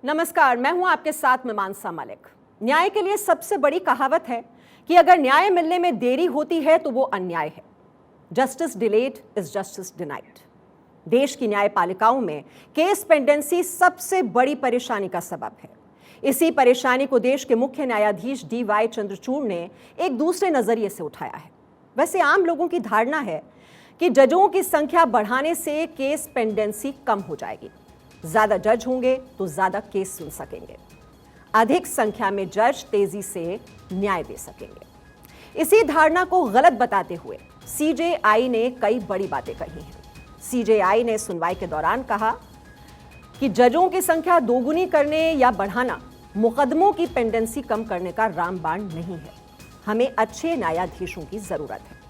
नमस्कार, मैं हूं आपके साथ में मानसा मलिक। न्याय के लिए सबसे बड़ी कहावत है कि अगर न्याय मिलने में देरी होती है तो वो अन्याय है। Justice delayed is justice denied. देश की न्यायपालिकाओं में केस पेंडेंसी सबसे बड़ी परेशानी का सबब है। इसी परेशानी को देश के मुख्य न्यायाधीश DY चंद्रचूड़ ने एक दूसरे नजरिए से उठाया है। वैसे आम लोगों की धारणा है कि जजों की संख्या बढ़ाने से केस पेंडेंसी कम हो जाएगी। ज्यादा जज होंगे तो ज्यादा केस सुन सकेंगे, अधिक संख्या में जज तेजी से न्याय दे सकेंगे। इसी धारणा को गलत बताते हुए CJI ने कई बड़ी बातें कही हैं। CJI ने सुनवाई के दौरान कहा कि जजों की संख्या दोगुनी करने या बढ़ाना मुकदमों की पेंडेंसी कम करने का रामबाण नहीं है। हमें अच्छे न्यायाधीशों की जरूरत है।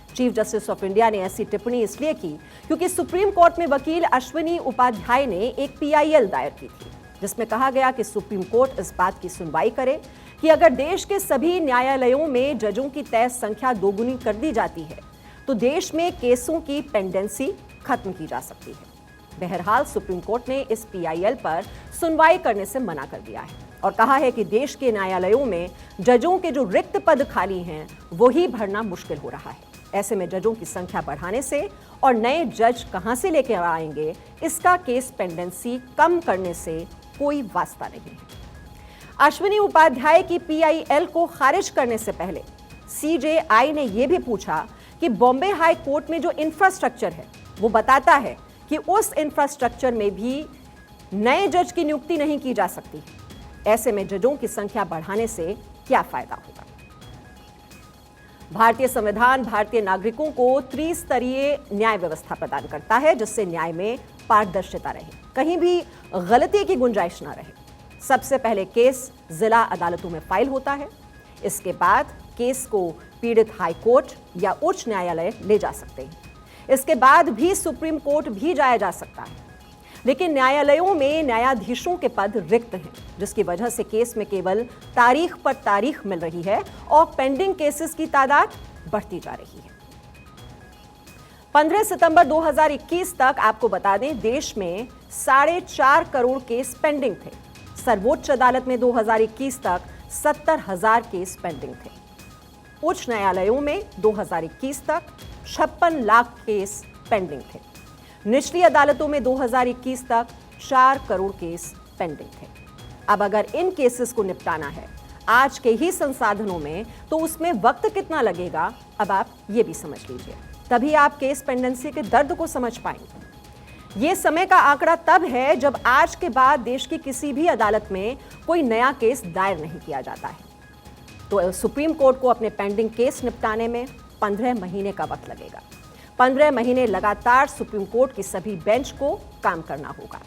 चीफ जस्टिस ऑफ इंडिया ने ऐसी टिप्पणी इसलिए की क्योंकि सुप्रीम कोर्ट में वकील अश्विनी उपाध्याय ने एक PIL दायर की थी, जिसमें कहा गया कि सुप्रीम कोर्ट इस बात की सुनवाई करे कि अगर देश के सभी न्यायालयों में जजों की तय संख्या दोगुनी कर दी जाती है तो देश में केसों की पेंडेंसी खत्म की जा सकती है। बहरहाल सुप्रीम कोर्ट ने इस PIL पर सुनवाई करने से मना कर दिया है और कहा है कि देश के न्यायालयों में जजों के जो रिक्त पद खाली हैं वही भरना मुश्किल हो रहा है। ऐसे में जजों की संख्या बढ़ाने से और नए जज कहां से लेकर आएंगे, इसका केस पेंडेंसी कम करने से कोई वास्ता नहीं है। अश्विनी उपाध्याय की PIL को खारिज करने से पहले CJI ने यह भी पूछा कि बॉम्बे हाई कोर्ट में जो इंफ्रास्ट्रक्चर है वो बताता है कि उस इंफ्रास्ट्रक्चर में भी नए जज की नियुक्ति नहीं की जा सकती। ऐसे में जजों की संख्या बढ़ाने से क्या फायदा होगा? भारतीय संविधान भारतीय नागरिकों को त्रिस्तरीय न्याय व्यवस्था प्रदान करता है, जिससे न्याय में पारदर्शिता रहे, कहीं भी गलती की गुंजाइश ना रहे। सबसे पहले केस जिला अदालतों में फाइल होता है। इसके बाद केस को पीड़ित हाई कोर्ट या उच्च न्यायालय ले जा सकते हैं। इसके बाद भी सुप्रीम कोर्ट भी जाया जा सकता है, लेकिन न्यायालयों में न्यायाधीशों के पद रिक्त हैं, जिसकी वजह से केस में केवल तारीख पर तारीख मिल रही है और पेंडिंग केसेस की तादाद बढ़ती जा रही है। 15 सितंबर 2021 तक आपको बता दें, देश में 4.5 करोड़ केस पेंडिंग थे। सर्वोच्च अदालत में 2021 तक 70,000 केस पेंडिंग थे। उच्च न्यायालयों में 2021 तक 56 लाख केस पेंडिंग थे। निचली अदालतों में 2021 तक 4 करोड़ केस पेंडिंग थे। अब अगर इन केसेस को निपटाना है आज के ही संसाधनों में, तो उसमें वक्त कितना लगेगा, अब आप ये भी समझ लीजिए। तभी आप केस पेंडेंसी के दर्द को समझ पाएंगे। ये समय का आंकड़ा तब है जब आज के बाद देश की किसी भी अदालत में कोई नया केस दायर नहीं किया जाता है। तो सुप्रीम कोर्ट को अपने पेंडिंग केस निपटाने में 15 महीने का वक्त लगेगा। 15 महीने लगातार सुप्रीम कोर्ट की सभी बेंच को काम करना होगा।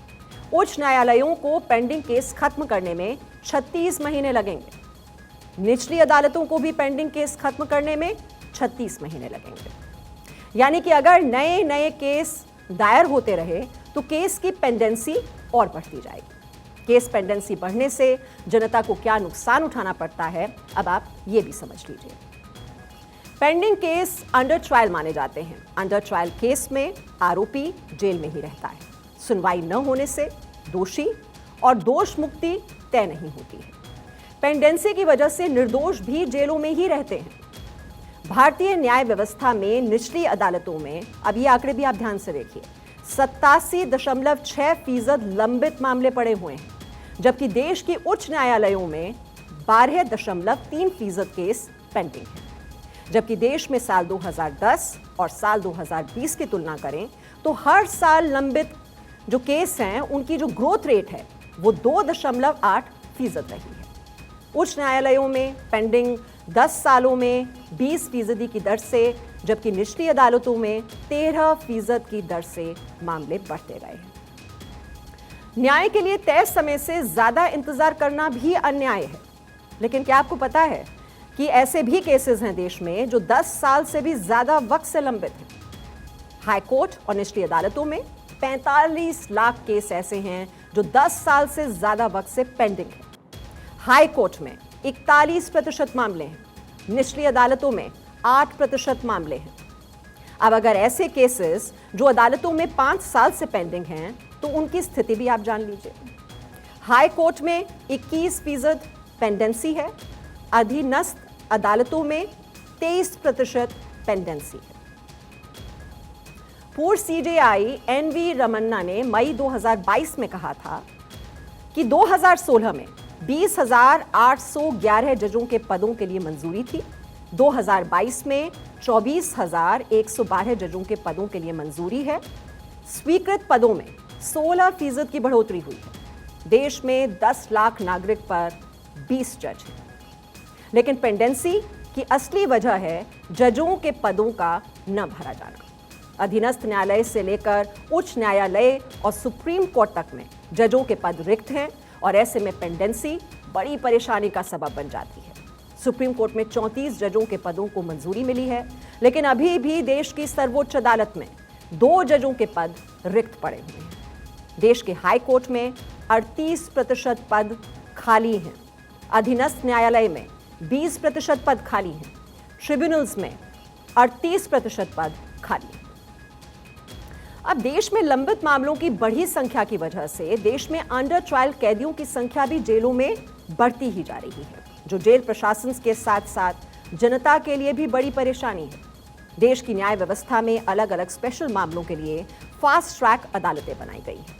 उच्च न्यायालयों को पेंडिंग केस खत्म करने में 36 महीने लगेंगे। निचली अदालतों को भी पेंडिंग केस खत्म करने में 36 महीने लगेंगे। यानी कि अगर नए नए केस दायर होते रहे तो केस की पेंडेंसी और बढ़ती जाएगी। केस पेंडेंसी बढ़ने से जनता को क्या नुकसान उठाना पड़ता है, अब आप ये भी समझ लीजिए। पेंडिंग केस अंडर ट्रायल माने जाते हैं। अंडर ट्रायल केस में आरोपी जेल में ही रहता है। सुनवाई न होने से दोषी और दोष मुक्ति तय नहीं होती है। पेंडेंसी की वजह से निर्दोष भी जेलों में ही रहते हैं। भारतीय न्याय व्यवस्था में निचली अदालतों में, अब ये आंकड़े भी आप ध्यान से देखिए, 87.6% लंबित मामले पड़े हुए हैं, जबकि देश की उच्च न्यायालयों में 12.3% केस पेंडिंग है। जबकि देश में साल 2010 और साल 2020 की तुलना करें तो हर साल लंबित जो केस हैं उनकी जो ग्रोथ रेट है वो 2.8% रही है। उच्च न्यायालयों में पेंडिंग 10 सालों में 20% की दर से, जबकि निचली अदालतों में 13% की दर से मामले बढ़ते गए हैं। न्याय के लिए तय समय से ज्यादा इंतजार करना भी अन्याय है। लेकिन क्या आपको पता है कि ऐसे भी केसेस हैं देश में जो 10 साल से भी ज्यादा वक्त से लंबित हैं। हाई कोर्ट और निचली अदालतों में 45 लाख केस ऐसे हैं जो 10 साल से ज्यादा वक्त से पेंडिंग है। हाई कोर्ट में 41% मामले हैं, निचली अदालतों में 8% मामले हैं। अब अगर ऐसे केसेस जो अदालतों में 5 साल से पेंडिंग हैं तो उनकी स्थिति भी आप जान लीजिए। हाई कोर्ट में 21% पेंडेंसी है, अधीनस्थ अदालतों में 23% पेंडेंसी है। पूर्व सीजेआई एनवी रमन्ना ने मई 2022 में कहा था कि 2016 में 20,811 जजों के पदों के लिए मंजूरी थी, 2022 में 24,112 जजों के पदों के लिए मंजूरी है। स्वीकृत पदों में 16% की बढ़ोतरी हुई है। देश में 10 लाख नागरिक पर 20 जज हैं। लेकिन पेंडेंसी की असली वजह है जजों के पदों का न भरा जाना। अधीनस्थ न्यायालय से लेकर उच्च न्यायालय और सुप्रीम कोर्ट तक में जजों के पद रिक्त हैं और ऐसे में पेंडेंसी बड़ी परेशानी का सबब बन जाती है। सुप्रीम कोर्ट में 34 जजों के पदों को मंजूरी मिली है, लेकिन अभी भी देश की सर्वोच्च अदालत में 2 जजों के पद रिक्त पड़े हुए हैं। देश के हाई कोर्ट में 38% पद खाली हैं। अधीनस्थ न्यायालय में 20% पद खाली हैं। ट्रिब्यूनल्स में 38% पद खाली हैं। अब देश में लंबित मामलों की बढ़ी संख्या की वजह से देश में अंडर ट्रायल कैदियों की संख्या भी जेलों में बढ़ती ही जा रही है, जो जेल प्रशासन के साथ साथ जनता के लिए भी बड़ी परेशानी है। देश की न्याय व्यवस्था में अलग अलग स्पेशल मामलों के लिए फास्ट ट्रैक अदालतें बनाई गई हैं।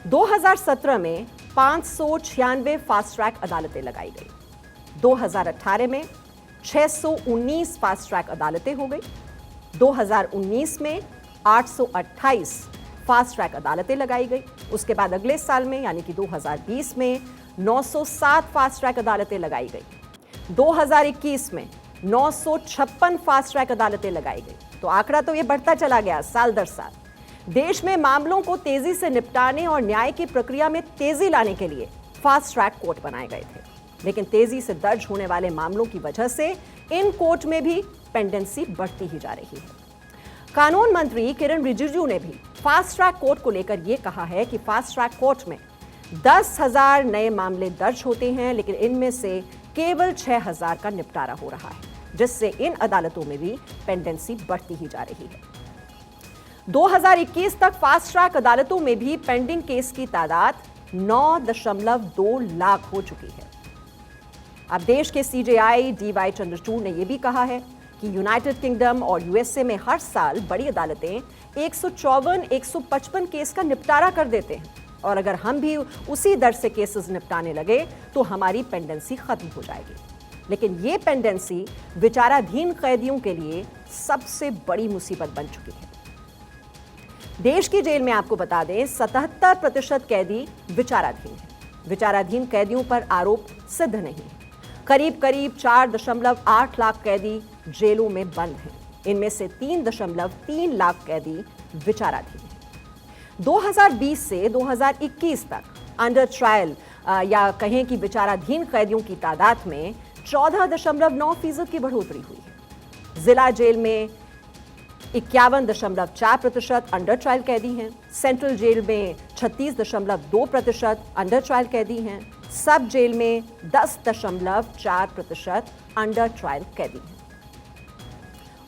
2017 में 596 फास्ट ट्रैक अदालतें लगाई गई। 2018 में 619 फास्ट ट्रैक अदालतें हो गई। 2019 में 828 फास्ट ट्रैक अदालतें लगाई गई। उसके बाद अगले साल में यानी कि 2020 में 907 फास्ट ट्रैक अदालतें लगाई गई। 2021 में 956 फास्ट ट्रैक अदालतें लगाई गई। तो आंकड़ा तो ये बढ़ता चला गया साल दर साल। देश में मामलों को तेजी से निपटाने और न्याय की प्रक्रिया में तेजी लाने के लिए फास्ट ट्रैक कोर्ट बनाए गए थे, लेकिन तेजी से दर्ज होने वाले मामलों की वजह से इन कोर्ट में भी पेंडेंसी बढ़ती ही जा रही है। कानून मंत्री किरण रिजिजू ने भी फास्ट ट्रैक कोर्ट को लेकर यह कहा है कि फास्ट ट्रैक कोर्ट में 10,000 नए मामले दर्ज होते हैं, लेकिन इनमें से केवल 6,000 का निपटारा हो रहा है, जिससे इन अदालतों में भी पेंडेंसी बढ़ती ही जा रही है। 2021 तक फास्ट ट्रैक अदालतों में भी पेंडिंग केस की तादाद 9.2 लाख हो चुकी है। अब देश के सीजेआई डीवाई चंद्रचूड़ ने यह भी कहा है कि यूनाइटेड किंगडम और यूएसए में हर साल बड़ी अदालतें 154-155 केस का निपटारा कर देते हैं, और अगर हम भी उसी दर से केसेस निपटाने लगे तो हमारी पेंडेंसी खत्म हो जाएगी। लेकिन ये पेंडेंसी विचाराधीन कैदियों के लिए सबसे बड़ी मुसीबत बन चुकी है। देश की जेल में आपको बता दें 77% कैदी विचाराधीन हैं। विचाराधीन कैदियों पर आरोप सिद्ध नहीं है। करीब 4.8 लाख कैदी जेलों में बंद हैं। इनमें से 3.3 लाख कैदी विचाराधीन हैं। 2020 से 2021 तक अंडर ट्रायल या कहें कि विचाराधीन कैदियों की तादाद में 14.9% की बढ़ोतरी हुई है। जिला जेल में 51.4% अंडर ट्रायल कैदी हैं। सेंट्रल जेल में 36.2% अंडर ट्रायल कैदी हैं। सब जेल में 10.4% अंडर ट्रायल कैदी हैं।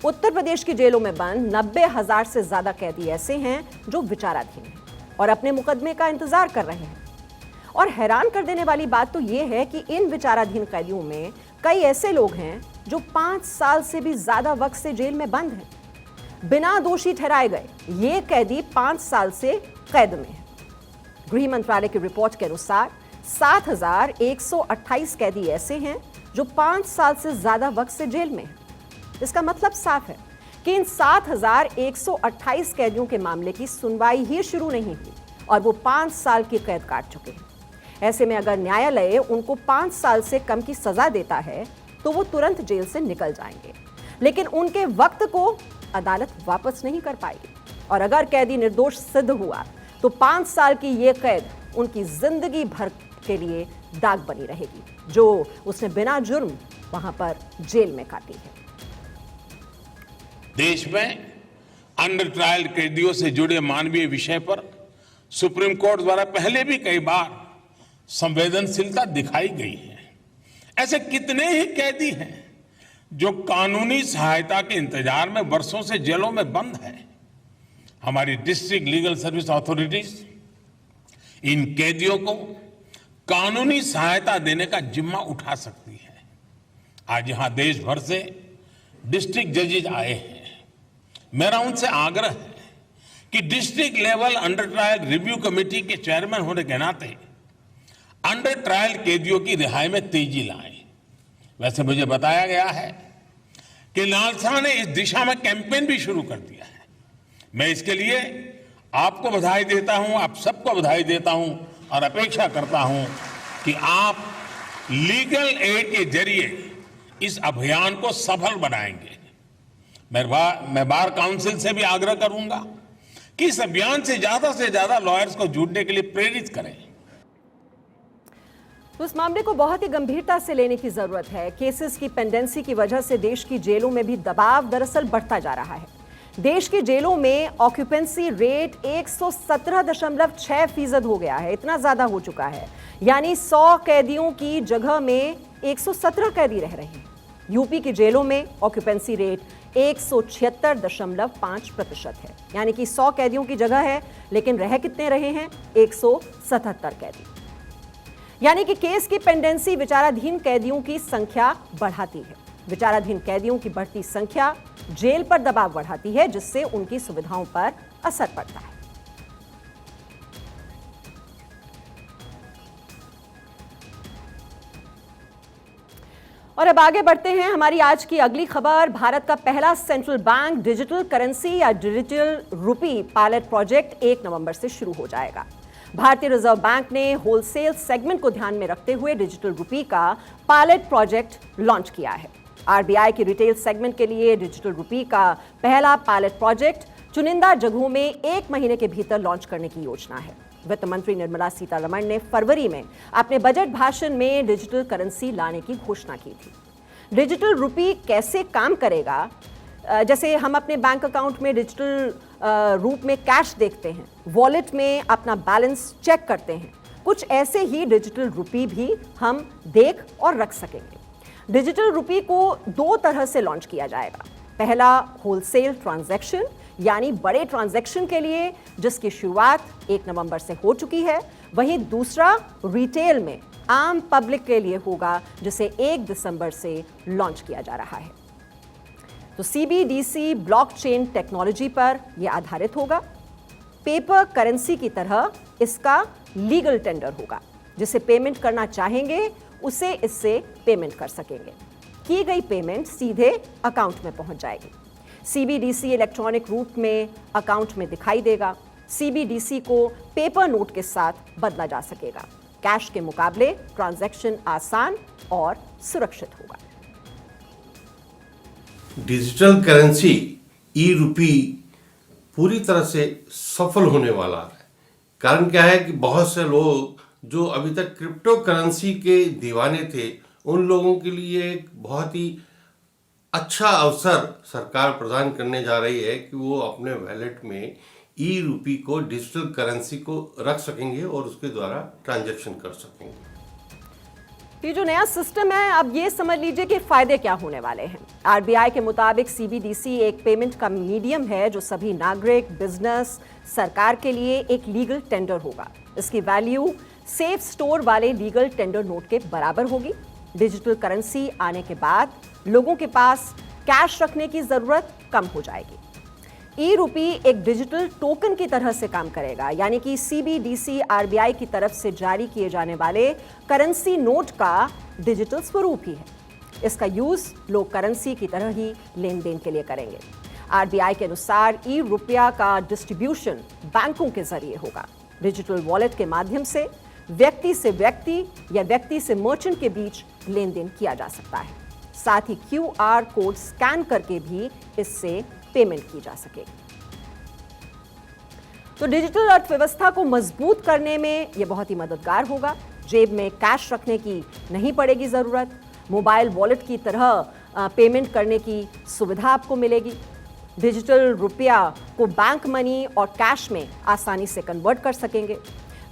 उत्तर प्रदेश की जेलों में बंद 90,000 से ज्यादा कैदी ऐसे हैं जो विचाराधीन हैं और अपने मुकदमे का इंतजार कर रहे हैं। और हैरान कर देने वाली बात तो यह है कि इन विचाराधीन कैदियों में कई ऐसे लोग हैं जो 5 साल से भी ज्यादा वक्त से जेल में बंद हैं। बिना दोषी ठहराए गए ये कैदी 5 साल से कैद में है। गृह मंत्रालय की रिपोर्ट के अनुसार 7,128 कैदी ऐसे हैं जो 5 साल से ज्यादा वक्त से जेल में हैं। इसका मतलब साफ है कि इन 7,128 कैदियों के मामले की सुनवाई ही शुरू नहीं हुई और वो 5 साल की कैद काट चुके हैं। ऐसे में अगर न्यायालय उनको 5 साल से कम की सजा देता है तो वो तुरंत जेल से निकल जाएंगे, लेकिन उनके वक्त को अदालत वापस नहीं कर पाएगी। और अगर कैदी निर्दोष सिद्ध हुआ तो 5 साल की ये कैद उनकी जिंदगी भर के लिए दाग बनी रहेगी, जो उसने बिना जुर्म वहां पर जेल में काटी है। देश में अंडर ट्रायल कैदियों से जुड़े मानवीय विषय पर सुप्रीम कोर्ट द्वारा पहले भी कई बार संवेदनशीलता दिखाई गई है। ऐसे कितने ही कैदी हैं जो कानूनी सहायता के इंतजार में वर्षों से जेलों में बंद है। हमारी डिस्ट्रिक्ट लीगल सर्विस अथॉरिटीज इन कैदियों को कानूनी सहायता देने का जिम्मा उठा सकती है। आज यहां देश भर से डिस्ट्रिक्ट जजेज आए हैं। मेरा उनसे आग्रह है कि district level under trial review committee के चेयरमैन होने के नाते अंडर ट्रायल कैदियों की रिहाई में तेजी लाएं। वैसे मुझे बताया गया है कि नालसा ने इस दिशा में कैंपेन भी शुरू कर दिया है। मैं इसके लिए आपको बधाई देता हूं, आप सबको बधाई देता हूं और अपेक्षा करता हूं कि आप लीगल एड के जरिए इस अभियान को सफल बनाएंगे। मैं बार काउंसिल से भी आग्रह करूंगा कि इस अभियान से ज्यादा लॉयर्स को जुड़ने के लिए प्रेरित करें। तो इस मामले को बहुत ही गंभीरता से लेने की जरूरत है। केसेस की पेंडेंसी की वजह से देश की जेलों में भी दबाव दरअसल बढ़ता जा रहा है। देश की जेलों में ऑक्यूपेंसी रेट 117.6% हो गया है। इतना ज्यादा हो चुका है, यानी 100 कैदियों की जगह में 117 कैदी रह रहे हैं। यूपी की जेलों में ऑक्यूपेंसी रेट 176.5% है, यानी कि 100 कैदियों की जगह है, लेकिन रह कितने रहे हैं? 177 कैदी। यानी कि केस की पेंडेंसी विचाराधीन कैदियों की संख्या बढ़ाती है। विचाराधीन कैदियों की बढ़ती संख्या जेल पर दबाव बढ़ाती है, जिससे उनकी सुविधाओं पर असर पड़ता है। और अब आगे बढ़ते हैं। हमारी आज की अगली खबर, भारत का पहला सेंट्रल बैंक डिजिटल करेंसी या डिजिटल रुपी पायलट प्रोजेक्ट 1 नवंबर से शुरू हो जाएगा। भारतीय रिजर्व बैंक ने होलसेल सेगमेंट को ध्यान में रखते हुए डिजिटल रुपी का पायलट प्रोजेक्ट लॉन्च किया है। आरबीआई की रिटेल सेगमेंट के लिए डिजिटल रुपी का पहला पायलट प्रोजेक्ट चुनिंदा जगहों में 1 महीने के भीतर लॉन्च करने की योजना है। वित्त मंत्री निर्मला सीतारमण ने फरवरी में अपने बजट भाषण में डिजिटल करेंसी लाने की घोषणा की थी। डिजिटल रुपी कैसे काम करेगा? जैसे हम अपने बैंक अकाउंट में डिजिटल रूप में कैश देखते हैं, वॉलेट में अपना बैलेंस चेक करते हैं, कुछ ऐसे ही डिजिटल रुपी भी हम देख और रख सकेंगे। डिजिटल रुपी को 2 तरह से लॉन्च किया जाएगा। पहला होलसेल ट्रांजैक्शन, यानी बड़े ट्रांजैक्शन के लिए, जिसकी शुरुआत 1 नवंबर से हो चुकी है। वहीं दूसरा रिटेल में आम पब्लिक के लिए होगा, जिसे 1 दिसंबर से लॉन्च किया जा रहा है। तो सीबीडीसी ब्लॉकचेन टेक्नोलॉजी पर यह आधारित होगा। पेपर करेंसी की तरह इसका लीगल टेंडर होगा। जिसे पेमेंट करना चाहेंगे उसे इससे पेमेंट कर सकेंगे। की गई पेमेंट सीधे अकाउंट में पहुंच जाएगी। सीबीडीसी इलेक्ट्रॉनिक रूप में अकाउंट में दिखाई देगा। सीबीडीसी को पेपर नोट के साथ बदला जा सकेगा। कैश के मुकाबले ट्रांजैक्शन आसान और सुरक्षित होगा। डिजिटल करेंसी ई रुपी पूरी तरह से सफल होने वाला है। कारण क्या है कि बहुत से लोग जो अभी तक क्रिप्टो करेंसी के दीवाने थे, उन लोगों के लिए एक बहुत ही अच्छा अवसर सरकार प्रदान करने जा रही है कि वो अपने वैलेट में ई रुपी को, डिजिटल करेंसी को रख सकेंगे और उसके द्वारा ट्रांजैक्शन कर सकेंगे। ये जो नया सिस्टम है, अब ये समझ लीजिए कि फायदे क्या होने वाले हैं। आरबीआई के मुताबिक सीबीडीसी एक पेमेंट का मीडियम है जो सभी नागरिक, बिजनेस, सरकार के लिए एक लीगल टेंडर होगा। इसकी वैल्यू सेफ स्टोर वाले लीगल टेंडर नोट के बराबर होगी। डिजिटल करेंसी आने के बाद लोगों के पास कैश रखने की जरूरत कम हो जाएगी। ई रुपी एक डिजिटल टोकन की तरह से काम करेगा, यानी कि सीबीडीसी आरबीआई की तरफ से जारी किए जाने वाले करेंसी नोट का डिजिटल स्वरूप ही है। इसका यूज लोग करेंसी की तरह ही लेन देन के लिए करेंगे। आरबीआई के अनुसार ई रुपया का डिस्ट्रीब्यूशन बैंकों के जरिए होगा। डिजिटल वॉलेट के माध्यम से व्यक्ति से व्यक्ति या व्यक्ति से मर्चेंट के बीच लेन देन किया जा सकता है। साथ ही क्यूआर कोड स्कैन करके भी इससे पेमेंट की जा सकेगी। तो डिजिटल अर्थव्यवस्था को मजबूत करने में यह बहुत ही मददगार होगा। जेब में कैश रखने की नहीं पड़ेगी जरूरत। मोबाइल वॉलेट की तरह पेमेंट करने की सुविधा आपको मिलेगी। डिजिटल रुपया को बैंक मनी और कैश में आसानी से कन्वर्ट कर सकेंगे।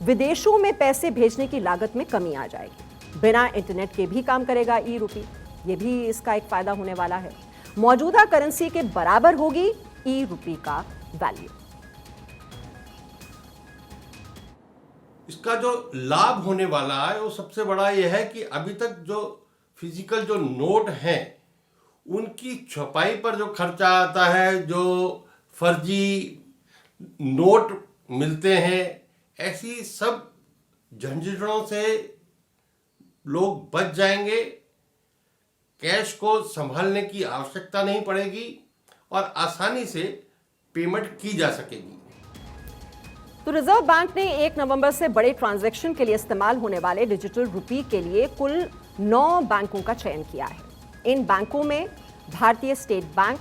विदेशों में पैसे भेजने की लागत में कमी आ जाएगी। बिना इंटरनेट के भी काम करेगा ई रुपी, ये भी इसका एक फायदा होने वाला है। मौजूदा करेंसी के बराबर होगी ई रुपी का वैल्यू। इसका जो लाभ होने वाला है वो सबसे बड़ा यह है कि अभी तक जो फिजिकल जो नोट हैं उनकी छपाई पर जो खर्चा आता है, जो फर्जी नोट मिलते हैं, ऐसी सब झंझटों से लोग बच जाएंगे। कैश को संभालने की आवश्यकता नहीं पड़ेगी और आसानी से पेमेंट की जा सकेगी। तो रिजर्व बैंक ने 1 नवंबर से बड़े ट्रांजैक्शन के लिए इस्तेमाल होने वाले डिजिटल रुपी के लिए कुल 9 बैंकों का चयन किया है। इन बैंकों में भारतीय state bank,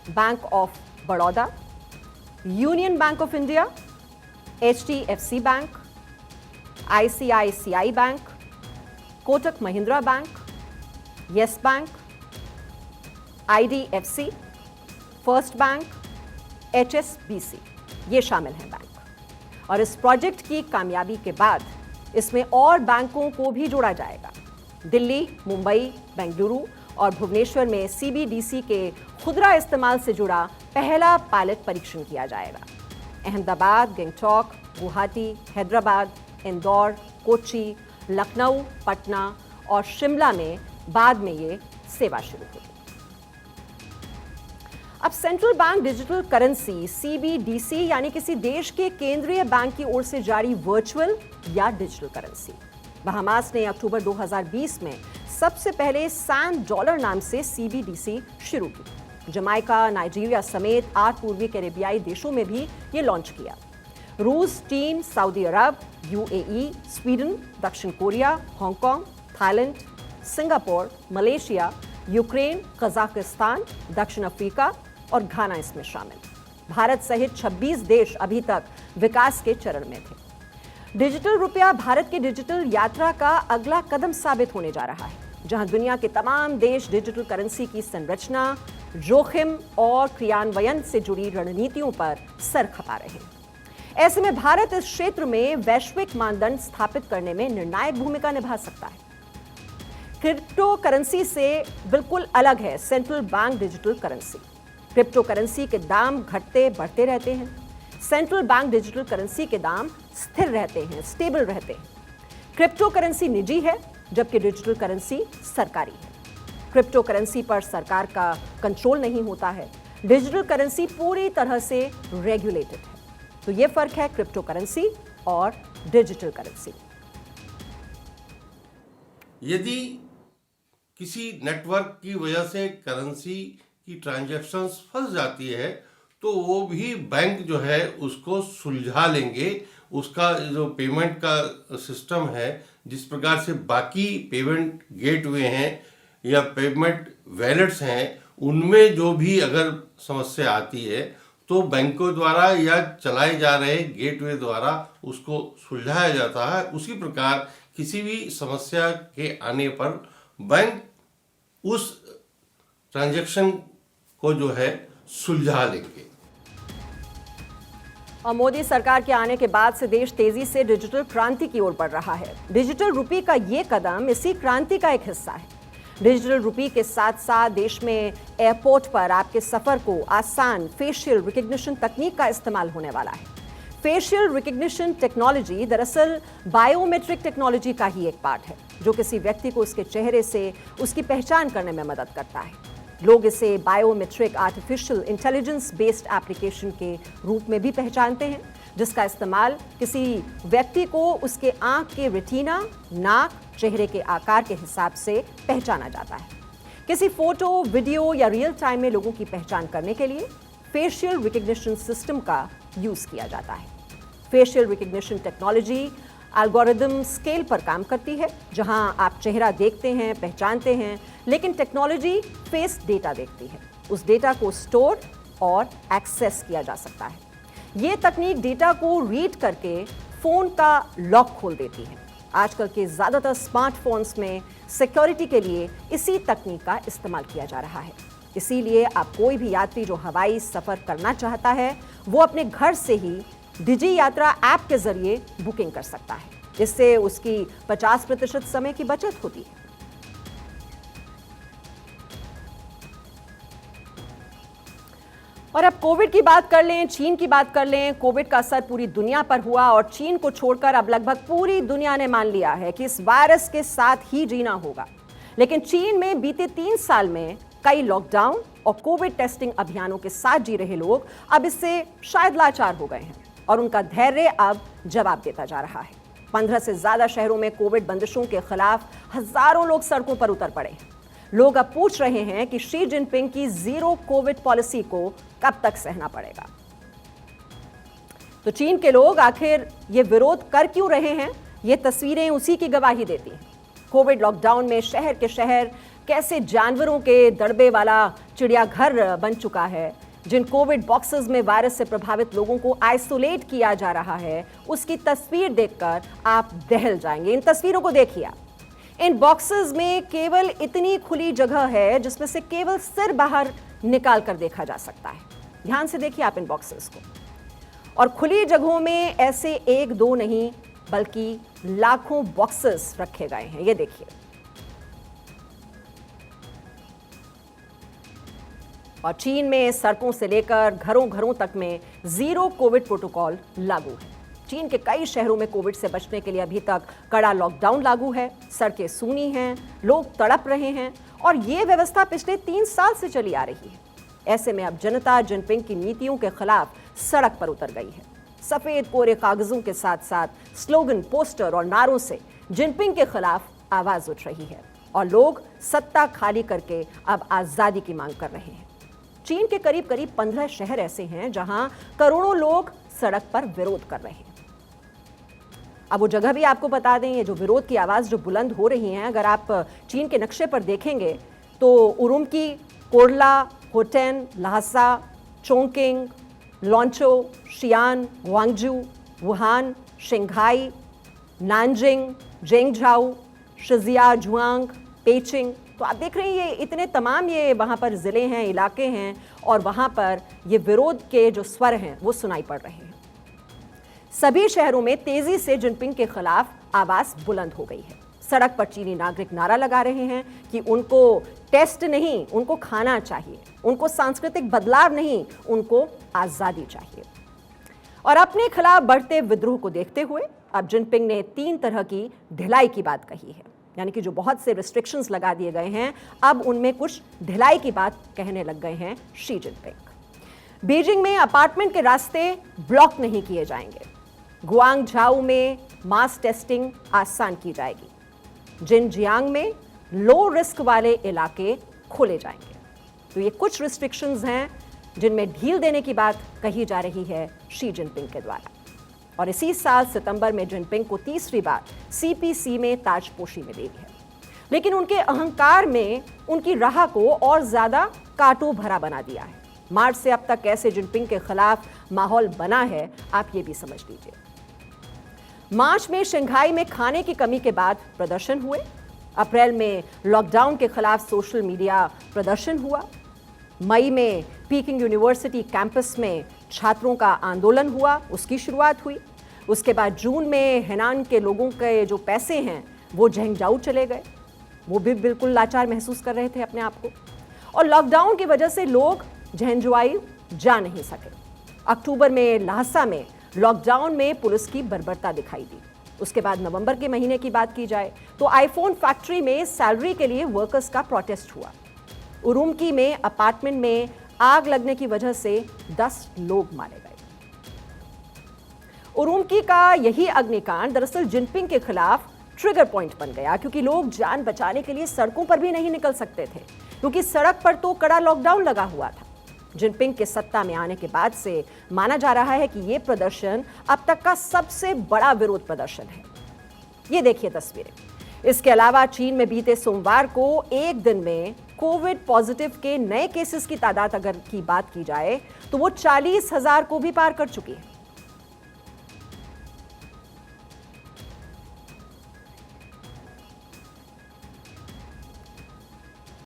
bank of Baroda, union bank of India, HDFC bank, ICICI bank, Kotak Mahindra bank, yes bank, IDFC, first bank, HSBC ये शामिल हैं बैंक। और इस प्रोजेक्ट की कामयाबी के बाद इसमें और बैंकों को भी जोड़ा जाएगा। दिल्ली, मुंबई, बेंगलुरु और भुवनेश्वर में CBDC के खुदरा इस्तेमाल से जुड़ा पहला पायलट परीक्षण किया जाएगा। अहमदाबाद, गंगटोक, गुवाहाटी, हैदराबाद, इंदौर, कोच्चि, लखनऊ, पटना और शिमला में बाद में ये सेवा शुरू होगी। अब central bank digital currency CBDC यानी किसी देश के केंद्रीय बैंक की ओर से जारी वर्चुअल या डिजिटल करेंसी। बहामास ने अक्टूबर 2020 में सबसे पहले सैम डॉलर नाम से CBDC शुरू की। जमाइका, नाइजीरिया समेत 8 पूर्वी कैरेबियाई देशों में भी ये लॉन्च किया। रूस, चीन, सऊदी अरब, UAE, स्वीडन, दक्षिण Korea, Hong Kong, Thailand, Singapore, Malaysia, Ukraine, Kazakhstan, दक्षिण अफ्रीका और घाना इसमें शामिल। भारत सहित 26 देश अभी तक विकास के चरण में थे। डिजिटल रुपया भारत की डिजिटल यात्रा का अगला कदम साबित होने जा रहा है, जहां दुनिया के तमाम देश डिजिटल करेंसी की संरचना, जोखिम और क्रियान्वयन से जुड़ी रणनीतियों पर सर खपा रहे हैं। ऐसे में भारत इस क्षेत्र में वैश्विक मानदंड स्थापित करने में निर्णायक भूमिका निभा सकता है। क्रिप्टो करेंसी से बिल्कुल अलग है central bank digital currency. Crypto currency के दाम घटते बढ़ते रहते हैं। सेंट्रल बैंक डिजिटल करेंसी के दाम स्थिर रहते हैं, स्टेबल रहते हैं। क्रिप्टो करेंसी निजी है जबकि डिजिटल करेंसी सरकारी है। क्रिप्टो करेंसी पर सरकार का कंट्रोल नहीं होता है। डिजिटल करेंसी पूरी तरह से रेगुलेटेड है। तो यह फर्क है क्रिप्टो करेंसी और डिजिटल करेंसी। यदि किसी नेटवर्क की वजह से करेंसी की ट्रांजैक्शंस फंस जाती है तो वो भी बैंक जो है उसको सुलझा लेंगे। उसका जो पेमेंट का सिस्टम है, जिस प्रकार से बाकी पेमेंट गेटवे हैं या पेमेंट वैलेट्स हैं, उनमें जो भी अगर समस्या आती है तो बैंकों द्वारा या चलाए जा रहे गेटवे द्वारा उसको सुलझाया जाता है। उसी प्रकार किसी भी समस्या के आने पर बैंक उस ट्रांजैक्शन को जो है सुलझा लेंगे। और मोदी सरकार के आने के बाद से देश तेजी से डिजिटल क्रांति की ओर बढ़ रहा है। डिजिटल रुपी का ये कदम इसी क्रांति का एक हिस्सा है। डिजिटल रुपी के साथ साथ देश में एयरपोर्ट पर आपके सफर को आसान फेशियल रिकग्निशन तकनीक का इस्तेमाल होने वाला है। फेशियल रिकग्निशन टेक्नोलॉजी दरअसल बायोमेट्रिक टेक्नोलॉजी का ही एक पार्ट है, जो किसी व्यक्ति को उसके चेहरे से उसकी पहचान करने में मदद करता है। लोग इसे biometric artificial intelligence based application के रूप में भी पहचानते हैं, जिसका इस्तेमाल किसी व्यक्ति को उसके आंख के रेटिना, नाक, चेहरे के आकार के हिसाब से पहचाना जाता है। किसी फोटो, वीडियो या रियल टाइम में लोगों की पहचान करने के लिए फेशियल रिकग्निशन सिस्टम का यूज किया जाता है। Facial recognition technology algorithm scale पर काम करती है, जहां आप चेहरा देखते हैं, पहचानते हैं, लेकिन टेक्नोलॉजी फेस डेटा देखती है। उस डेटा को स्टोर और एक्सेस किया जा सकता है। ये तकनीक डेटा को रीड करके फोन का लॉक खोल देती है। आजकल के ज्यादातर स्मार्टफोन्स में सिक्योरिटी के लिए इसी तकनीक का इस्तेमाल किया जा रहा है। इसीलिए आप कोई भी यात्री जो हवाई सफर करना चाहता है, वो अपने घर से ही डिजी यात्रा ऐप के जरिए बुकिंग कर सकता है। इससे उसकी 50% समय की बचत होती है। और अब कोविड की बात कर लें, चीन की बात कर लें। कोविड का असर पूरी दुनिया पर हुआ और चीन को छोड़कर अब लगभग पूरी दुनिया ने मान लिया है कि इस वायरस के साथ ही जीना होगा। लेकिन चीन में बीते 3 साल में कई लॉकडाउन और कोविड टेस्टिंग अभियानों के साथ जी रहे लोग अब इससे शायद लाचार हो गए हैं और उनका धैर्य अब जवाब देता जा रहा है। 15 से ज्यादा शहरों में कोविड बंदिशों के खिलाफ हजारों लोग सड़कों पर उतर पड़े हैं। लोग अब पूछ रहे हैं कि शी जिनपिंग की जीरो कोविड पॉलिसी को कब तक सहना पड़ेगा। तो चीन के लोग आखिर ये विरोध कर क्यों रहे हैं, ये तस्वीरें उसी की गवाही देती हैं। कोविड लॉकडाउन में शहर के शहर कैसे जानवरों के दड़बे वाला चिड़ियाघर बन चुका है। जिन कोविड बॉक्सेस में वायरस से प्रभावित लोगों को आइसोलेट किया जा रहा है, उसकी तस्वीर देखकर आप दहल जाएंगे। इन तस्वीरों को देखिए आप। इन बॉक्सेस में केवल इतनी खुली जगह है जिसमें से केवल सिर बाहर निकाल कर देखा जा सकता है। ध्यान से देखिए आप इन बॉक्सेस को। और खुली जगहों में ऐसे 1-2 नहीं बल्कि लाखों बॉक्सेस रखे गए हैं। ये देखिए। और चीन में सड़कों से लेकर घरों घरों तक में जीरो कोविड प्रोटोकॉल लागू है। चीन के कई शहरों में कोविड से बचने के लिए अभी तक कड़ा लॉकडाउन लागू है। सड़कें सूनी हैं, लोग तड़प रहे हैं और ये व्यवस्था पिछले 3 साल से चली आ रही है। ऐसे में अब जनता जिनपिंग की नीतियों के खिलाफ सड़क पर उतर गई है। सफेद कोरे कागजों के साथ साथ स्लोगन, पोस्टर और नारों से जिनपिंग के खिलाफ आवाज उठ रही है और लोग सत्ता खाली करके अब आजादी की मांग कर रहे हैं। चीन के करीब 15 शहर ऐसे हैं जहां करोड़ों लोग सड़क पर विरोध कर रहे हैं। अब वो जगह भी आपको बता दें, ये जो विरोध की आवाज जो बुलंद हो रही है, अगर आप चीन के नक्शे पर देखेंगे तो Urumqi, Korla, Hotan, Lhasa, Chongqing, Lanzhou, Xi'an, Guangzhou, Wuhan, Shanghai, Nanjing, Zhengzhou, Shijiazhuang, Peking. तो आप देख रहे हैं ये इतने तमाम ये वहाँ पर ज़िले हैं, इलाके हैं और वहाँ पर ये विरोध के जो स्वर हैं वो सुनाई पड़ रहे हैं। सभी शहरों में तेजी से जिनपिंग के खिलाफ आवाज बुलंद हो गई है। सड़क पर चीनी नागरिक नारा लगा रहे हैं कि उनको टेस्ट नहीं, उनको खाना चाहिए, उनको सांस्कृतिक बदलाव नहीं, उनको आज़ादी चाहिए। और अपने खिलाफ बढ़ते विद्रोह को देखते हुए अब जिनपिंग ने 3 तरह की ढिलाई की बात कही है। यानी कि जो बहुत से रिस्ट्रिक्शंस लगा दिए गए हैं, अब उनमें कुछ ढिलाई की बात कहने लग गए हैं शी जिनपिंग। बीजिंग में अपार्टमेंट के रास्ते ब्लॉक नहीं किए जाएंगे। गुआंगझाऊ में मास टेस्टिंग आसान की जाएगी। जिनजियांग में लो रिस्क वाले इलाके खोले जाएंगे। तो ये कुछ रिस्ट्रिक्शंस हैं जिनमें ढील देने की बात कही जा रही है शी जिनपिंग के द्वारा। और इसी साल सितंबर में जिनपिंग को तीसरी बार सीपीसी में ताजपोशी मिली है। लेकिन उनके अहंकार में उनकी राह को और ज्यादा कांटों भरा बना दिया है। मार्च से अब तक कैसे जिनपिंग के खिलाफ माहौल बना है, आप ये भी समझ लीजिए। मार्च में शंघाई में खाने की कमी के बाद प्रदर्शन हुए। अप्रैल में लॉकडाउन के खिलाफ सोशल मीडिया प्रदर्शन हुआ। मई में पीकिंग यूनिवर्सिटी कैंपस में छात्रों का आंदोलन हुआ, उसकी शुरुआत हुई। उसके बाद जून में हेनान के लोगों के जो पैसे हैं वो झेंगझाऊ चले गए। वो भी बिल्कुल लाचार महसूस कर रहे थे अपने आप को। और लॉकडाउन की वजह से लोग झेंझुआई जा नहीं सके। अक्टूबर में ल्हासा में लॉकडाउन में पुलिस की बर्बरता दिखाई दी। उसके बाद नवंबर के महीने की बात की जाए तो आईफोन फैक्ट्री में सैलरी के लिए वर्कर्स का प्रोटेस्ट हुआ। उरुमकी में अपार्टमेंट में आग लगने की वजह से 10 लोग मारे गए। उरुमकी का यही अग्निकांड दरअसल जिनपिंग के खिलाफ ट्रिगर पॉइंट बन गया, क्योंकि लोग जान बचाने के लिए सड़कों पर भी नहीं निकल सकते थे, क्योंकि सड़क पर तो कड़ा लॉकडाउन लगा हुआ था। जिनपिंग के सत्ता में आने के बाद से माना जा रहा है कि यह प्रदर्शन अब तक का सबसे बड़ा विरोध प्रदर्शन है। ये देखिए तस्वीरें। इसके अलावा चीन में बीते सोमवार को एक दिन में कोविड पॉजिटिव के नए केसेस की तादाद अगर की बात की जाए तो वो 40,000 को भी पार कर चुकी है।